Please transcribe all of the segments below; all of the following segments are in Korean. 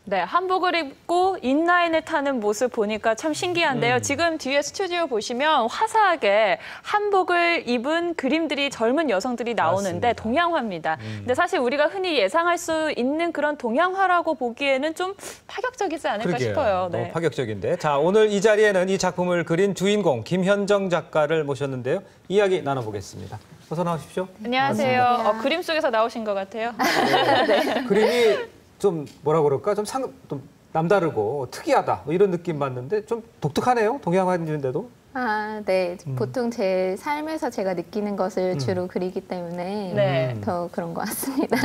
네, 한복을 입고 인라인을 타는 모습 보니까 참 신기한데요. 지금 뒤에 스튜디오 보시면 화사하게 한복을 입은 그림들이 젊은 여성들이 나오는데 맞습니다. 동양화입니다. 근데 사실 우리가 흔히 예상할 수 있는 그런 동양화라고 보기에는 좀 파격적이지 않을까 그러게요. 싶어요. 네. 너무 파격적인데. 자, 오늘 이 자리에는 이 작품을 그린 주인공 김현정 작가를 모셨는데요. 이야기 나눠보겠습니다. 어서 나오십시오. 안녕하세요. 그림 속에서 나오신 것 같아요. 네. 그림이 좀 뭐라 그럴까? 좀 남다르고 특이하다 뭐 이런 느낌 받는데 좀 독특하네요. 동양화인데도. 아, 네. 보통 제 삶에서 제가 느끼는 것을 주로 그리기 때문에 더 그런 것 같습니다.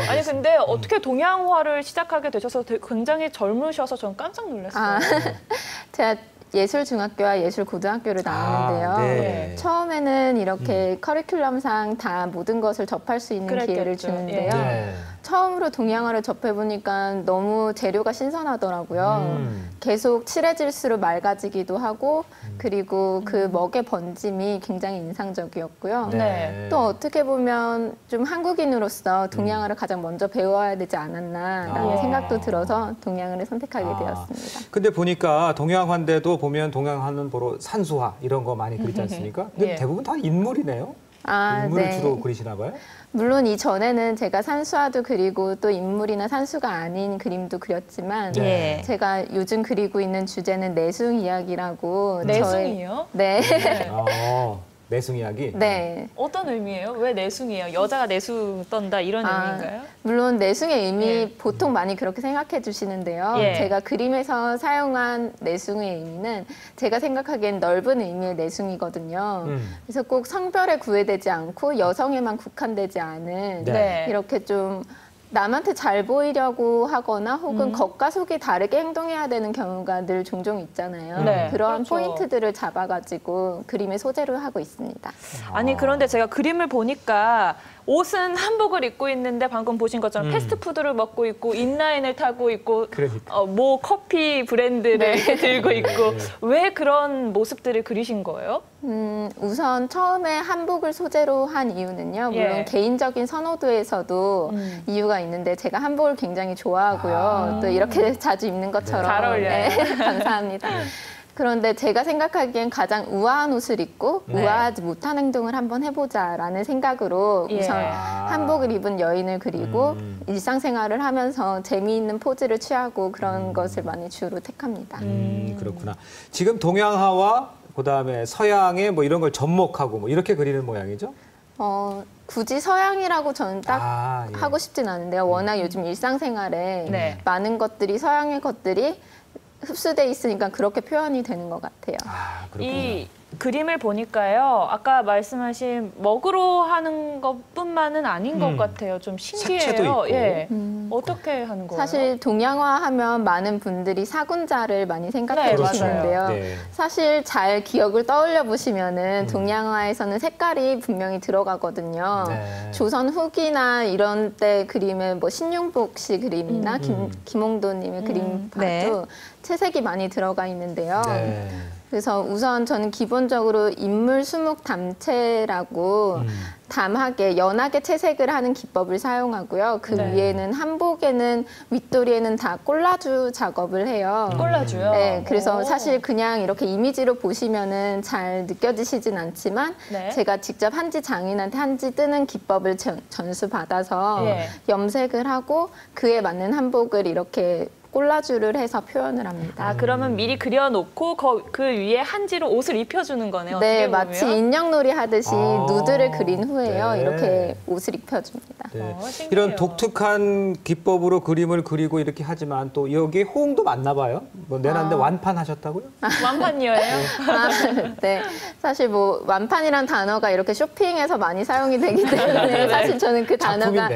아니 근데 어떻게 동양화를 시작하게 되셔서 굉장히 젊으셔서 전 깜짝 놀랐어요. 아, 제가 예술중학교와 예술고등학교를 나왔는데요. 네. 처음에는 이렇게 커리큘럼상 다 모든 것을 접할 수 있는 기회를 주는데요. 네. 처음으로 동양화를 접해보니까 너무 재료가 신선하더라고요. 계속 칠해질수록 맑아지기도 하고 그리고 그 먹의 번짐이 굉장히 인상적이었고요. 네. 또 어떻게 보면 좀 한국인으로서 동양화를 가장 먼저 배워야 되지 않았나라는 생각도 들어서 동양화를 선택하게 되었습니다. 근데 보니까 동양화인데도 보면 동양화는 보러 산수화 이런 거 많이 그리지 않습니까? 근데 대부분 다 인물이네요. 인물을 주로 그리시나 봐요? 물론 이전에는 제가 산수화도 그리고 또 인물이나 산수가 아닌 그림도 그렸지만 제가 요즘 그리고 있는 주제는 내숭 이야기라고. 내숭이요? 네. 내숭 이야기? 네. 어떤 의미예요? 왜 내숭이에요? 여자가 내숭 떤다 이런 의미인가요? 물론 내숭의 의미 보통 많이 그렇게 생각해 주시는데요. 제가 그림에서 사용한 내숭의 의미는 제가 생각하기엔 넓은 의미의 내숭이거든요. 그래서 꼭 성별에 구애되지 않고 여성에만 국한되지 않은 이렇게 좀 남한테 잘 보이려고 하거나 혹은 겉과 속이 다르게 행동해야 되는 경우가 늘 종종 있잖아요. 그러한 포인트들을 잡아가지고 그림의 소재로 하고 있습니다. 아니 그런데 제가 그림을 보니까 옷은 한복을 입고 있는데 방금 보신 것처럼 패스트푸드를 먹고 있고 인라인을 타고 있고 뭐 커피 브랜드를 이렇게 들고 있고 왜 그런 모습들을 그리신 거예요? 우선 처음에 한복을 소재로 한 이유는요. 물론 개인적인 선호도에서도 이유가 있는데 제가 한복을 굉장히 좋아하고요. 또 이렇게 자주 입는 것처럼. 잘 어울려요. 감사합니다. 그런데 제가 생각하기엔 가장 우아한 옷을 입고 우아하지 못한 행동을 한번 해보자라는 생각으로 우선 한복을 입은 여인을 그리고 일상생활을 하면서 재미있는 포즈를 취하고 그런 것을 많이 주로 택합니다. 그렇구나. 지금 동양화와 그다음에 서양의 뭐 이런 걸 접목하고 뭐 이렇게 그리는 모양이죠? 굳이 서양이라고 저는 딱 하고 싶진 않은데요. 워낙 요즘 일상생활에 많은 것들이 서양의 것들이 흡수돼 있으니까 그렇게 표현이 되는 것 같아요. 이 그림을 보니까요. 아까 말씀하신 먹으로 하는 것뿐만은 아닌 것 같아요. 좀 신기해요. 색채도 있고. 어떻게 하는 거예요? 사실 동양화 하면 많은 분들이 사군자를 많이 생각해 주시는데요. 사실 잘 기억을 떠올려 보시면은 동양화에서는 색깔이 분명히 들어가거든요. 조선 후기나 이런 때 그림의 뭐 신윤복 씨 그림이나 김홍도님의 그림 봐도 채색이 많이 들어가 있는데요. 그래서 우선 저는 기본적으로 인물 수묵 담채라고 담하게 연하게 채색을 하는 기법을 사용하고요. 그 위에는 한복에는 윗도리에는 다 꼴라주 작업을 해요. 꼴라주요? 네, 그래서 사실 그냥 이렇게 이미지로 보시면은 잘 느껴지시진 않지만 제가 직접 한지 장인한테 한지 뜨는 기법을 전수받아서 염색을 하고 그에 맞는 한복을 이렇게 꼴라주를 해서 표현을 합니다. 그러면 미리 그려놓고 그 위에 한지로 옷을 입혀주는 거네요. 네, 마치 인형놀이 하듯이 누드를 그린 후에요. 이렇게 옷을 입혀줍니다. 이런 독특한 기법으로 그림을 그리고 이렇게 하지만 또 여기에 호응도 많나 봐요. 뭐 내놨는데 완판하셨다고요? 완판이에요? 네, 사실 뭐 완판이란 단어가 이렇게 쇼핑에서 많이 사용이 되기 때문에 사실 저는 그 단어가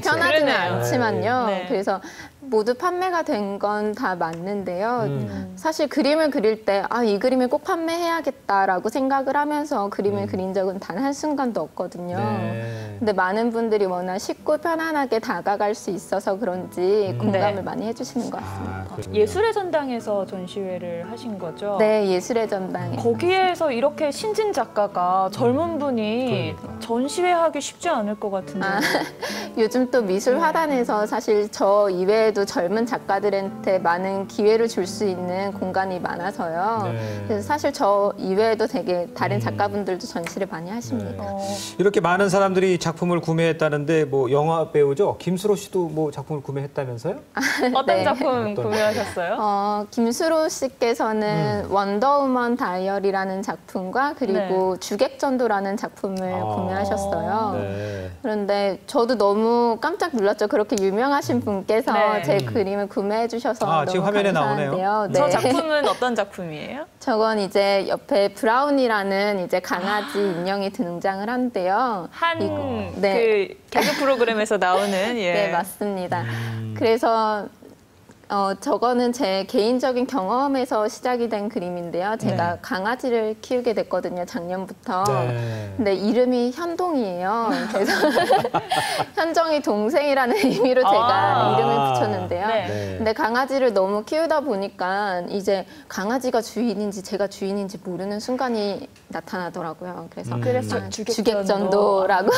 편하지는 않지만요. 그래서 모두 판매가 된 건 다 맞는데요. 사실 그림을 그릴 때 이 그림을 꼭 판매해야겠다라고 생각을 하면서 그림을 그린 적은 단 한순간도 없거든요. 근데 많은 분들이 워낙 쉽고 편안하게 다가갈 수 있어서 그런지 공감을 많이 해주시는 것 같습니다. 예술의 전당에서 전시회를 하신 거죠? 네, 예술의 전당에. 거기에서 이렇게 신진 작가가 젊은 분이 전시회 하기 쉽지 않을 것 같은데. 요즘 또 미술 화단에서 사실 저 이외에 아무래도 젊은 작가들한테 많은 기회를 줄 수 있는 공간이 많아서요. 네. 그래서 사실 저 이외에도 되게 다른 작가분들도 전시를 많이 하십니다. 이렇게 많은 사람들이 작품을 구매했다는데 뭐 영화 배우죠? 김수로 씨도 뭐 작품을 구매했다면서요? 어떤 네. 작품 구매하셨어요? 김수로 씨께서는 원더우먼 다이어리라는 작품과 그리고 주객전도라는 작품을 구매하셨어요. 네. 그런데 저도 너무 깜짝 놀랐죠. 그렇게 유명하신 분께서 네. 제 그림을 구매해 주셔서 너무 지금 화면에 감사한데요. 나오네요. 네. 저 작품은 어떤 작품이에요? 저건 이제 옆에 브라운이라는 이제 강아지 인형이 등장을 한대요. 한 네. 그 개그 프로그램에서 나오는 예. 네, 맞습니다. 그래서 저거는 제 개인적인 경험에서 시작이 된 그림인데요. 제가 강아지를 키우게 됐거든요, 작년부터. 네. 근데 이름이 현동이에요. 그래서 현정이 동생이라는 의미로 제가 이름을 붙였는데요. 네. 근데 강아지를 너무 키우다 보니까 이제 강아지가 주인인지 제가 주인인지 모르는 순간이 나타나더라고요. 그래서 주객전도라고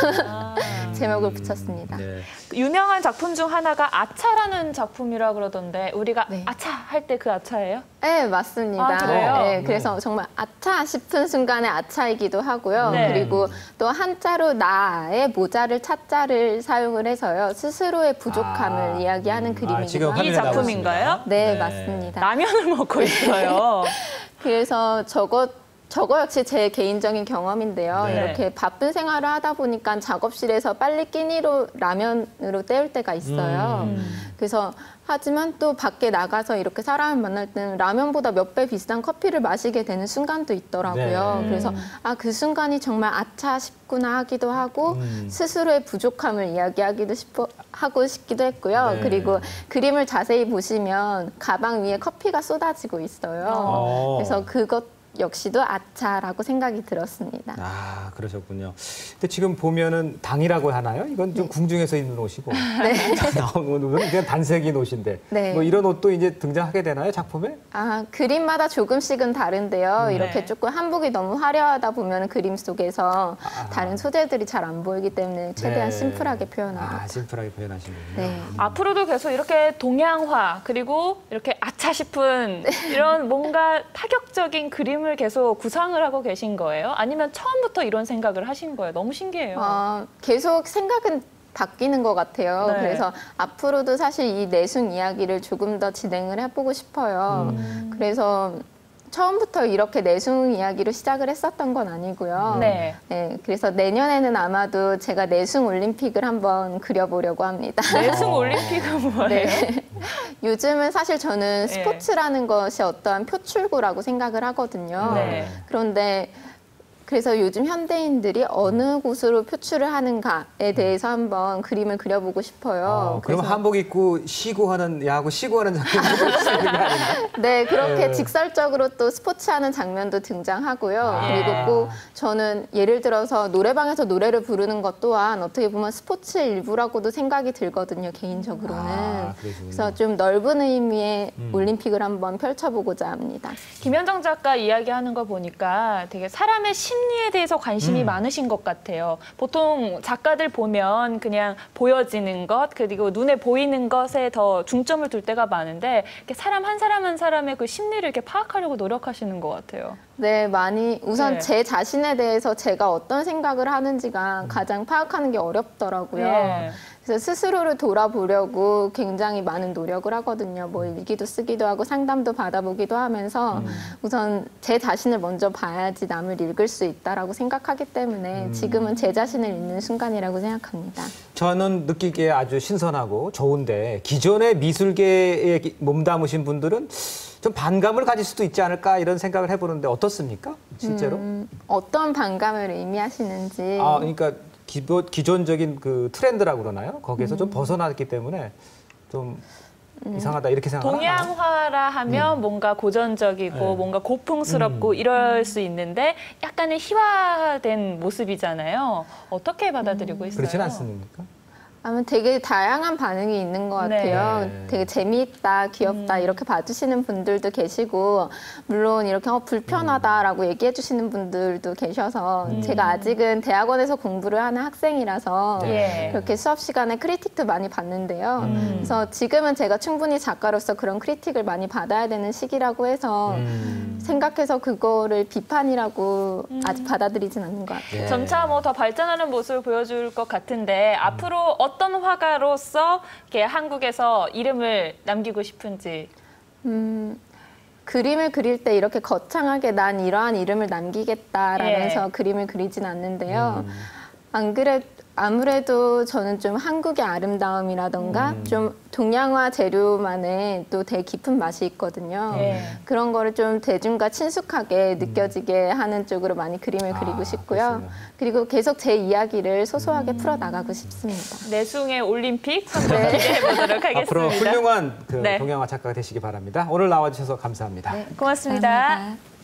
제목을 붙였습니다. 네. 유명한 작품 중 하나가 아차라는 작품이라 그러던데 우리가 네. 아차 할 때 그 아차예요? 네, 맞습니다. 아, 그래요? 네, 그래서 정말 아차 싶은 순간에 아차이기도 하고요. 네. 그리고 또 한자로 나의 모자를 차자를 사용을 해서요. 스스로의 부족함을 이야기하는 그림이기도 지금 합니다. 이 화면에 작품인가요? 나오고 있습니다. 네, 맞습니다. 라면을 먹고 있어요. 그래서 저거 역시 제 개인적인 경험인데요. 네. 이렇게 바쁜 생활을 하다 보니까 작업실에서 빨리 끼니로 라면으로 때울 때가 있어요. 그래서 하지만 또 밖에 나가서 이렇게 사람을 만날 때는 라면보다 몇 배 비싼 커피를 마시게 되는 순간도 있더라고요. 네. 그래서 그 순간이 정말 아차 싶구나 하기도 하고 스스로의 부족함을 이야기하기도 하고 싶기도 했고요. 네. 그리고 그림을 자세히 보시면 가방 위에 커피가 쏟아지고 있어요. 그래서 그것 역시도 아차라고 생각이 들었습니다. 아, 그러셨군요. 근데 지금 보면은 당이라고 하나요? 이건 좀 궁중에서 입는 옷이고. 나온 옷은 그냥 단색인 옷인데. 네. 뭐 이런 옷도 이제 등장하게 되나요, 작품에? 그림마다 조금씩은 다른데요. 이렇게 네. 조금 한복이 너무 화려하다 보면 그림 속에서 다른 소재들이 잘 안 보이기 때문에 최대한 네. 심플하게 표현하고. 심플하게 표현하시는군요. 네. 앞으로도 계속 이렇게 동양화 그리고 이렇게 아차 싶은 이런 뭔가 파격적인 그림을 계속 구상을 하고 계신 거예요? 아니면 처음부터 이런 생각을 하신 거예요? 너무 신기해요. 계속 생각은 바뀌는 것 같아요. 네. 그래서 앞으로도 사실 이 내숭 이야기를 조금 더 진행을 해보고 싶어요. 그래서 처음부터 이렇게 내숭 이야기로 시작을 했었던 건 아니고요. 네. 네, 그래서 내년에는 아마도 제가 내숭 올림픽을 한번 그려보려고 합니다. 내숭 올림픽은 뭐예요? 네. 요즘은 사실 저는 네. 스포츠라는 것이 어떠한 표출구라고 생각을 하거든요. 네. 그런데 그래서 요즘 현대인들이 어느 곳으로 표출을 하는가에 대해서 한번 그림을 그려보고 싶어요. 그럼 그래서 한복 입고 시구하는 야구 시구하는 장면이 있는 게 아닌가? 네, 그렇게 네. 직설적으로 또 스포츠하는 장면도 등장하고요. 예. 그리고 꼭 저는 예를 들어서 노래방에서 노래를 부르는 것 또한 어떻게 보면 스포츠의 일부라고도 생각이 들거든요, 개인적으로는. 그러시군요. 그래서 좀 넓은 의미의 올림픽을 한번 펼쳐보고자 합니다. 김현정 작가 이야기하는 거 보니까 되게 사람의 심리에 대해서 관심이 많으신 것 같아요. 보통 작가들 보면 그냥 보여지는 것 그리고 눈에 보이는 것에 더 중점을 둘 때가 많은데 이렇게 사람 한 사람 한 사람의 그 심리를 이렇게 파악하려고 노력하시는 것 같아요. 네, 많이 우선 네. 제 자신에 대해서 제가 어떤 생각을 하는지가 가장 파악하는 게 어렵더라고요. 네. 그래서 스스로를 돌아보려고 굉장히 많은 노력을 하거든요. 뭐 일기도 쓰기도 하고 상담도 받아보기도 하면서 우선 제 자신을 먼저 봐야지 남을 읽을 수 있다라고 생각하기 때문에 지금은 제 자신을 읽는 순간이라고 생각합니다. 저는 느끼기에 아주 신선하고 좋은데 기존의 미술계에 몸담으신 분들은 좀 반감을 가질 수도 있지 않을까 이런 생각을 해보는데 어떻습니까? 실제로? 어떤 반감을 의미하시는지. 그러니까 기존적인 그 트렌드라고 그러나요? 거기에서 좀 벗어났기 때문에 좀 이상하다 이렇게 생각하나요? 동양화라 하면 뭔가 고전적이고 네. 뭔가 고풍스럽고 이럴 수 있는데 약간의 희화된 모습이잖아요. 어떻게 받아들이고 있어요? 그렇진 않습니까? 아마 되게 다양한 반응이 있는 것 같아요. 네. 되게 재미있다, 귀엽다 이렇게 봐주시는 분들도 계시고 물론 이렇게 불편하다라고 얘기해 주시는 분들도 계셔서 제가 아직은 대학원에서 공부를 하는 학생이라서 네. 그렇게 수업 시간에 크리틱도 많이 받는데요. 그래서 지금은 제가 충분히 작가로서 그런 크리틱을 많이 받아야 되는 시기라고 해서 생각해서 그거를 비판이라고 아직 받아들이진 않는 것 같아요. 네. 점차 뭐 더 발전하는 모습을 보여줄 것 같은데 앞으로 어떤 화가로서 이렇게 한국에서 이름을 남기고 싶은지. 그림을 그릴 때 이렇게 거창하게 난 이러한 이름을 남기겠다라면서 예. 그림을 그리진 않는데요. 안 그래 아무래도 저는 좀 한국의 아름다움이라던가 좀 동양화 재료만의 또 되게 깊은 맛이 있거든요. 예. 그런 거를 좀 대중과 친숙하게 느껴지게 하는 쪽으로 많이 그림을 그리고 싶고요. 그렇군요. 그리고 계속 제 이야기를 소소하게 풀어나가고 싶습니다. 내숭의 올림픽 한번 기대해 보도록 하겠습니다. 앞으로 훌륭한 그 네. 동양화 작가가 되시기 바랍니다. 오늘 나와주셔서 감사합니다. 고맙습니다. 감사합니다.